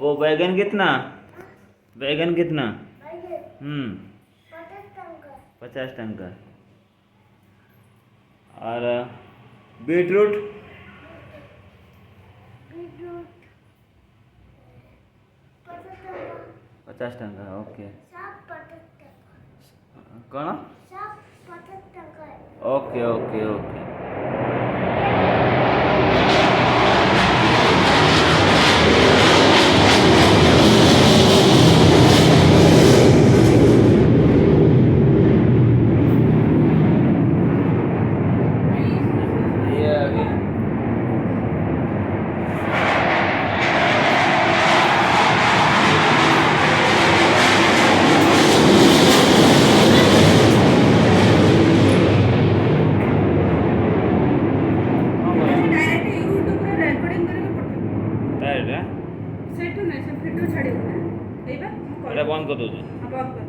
वो बैगन कितना? बैगन कितना? 50 टन का। और बीटरूट? 50 टन का। ओके। कौन? Okay okay okay. ये अभी डायरेक्ट यूट्यूब रे रेकर्डिंग करके पठा डायरेक्ट सेठू नहीं से भिडियो छाड़ी एबा এটা বন্ধ করে দেবো। बंद कर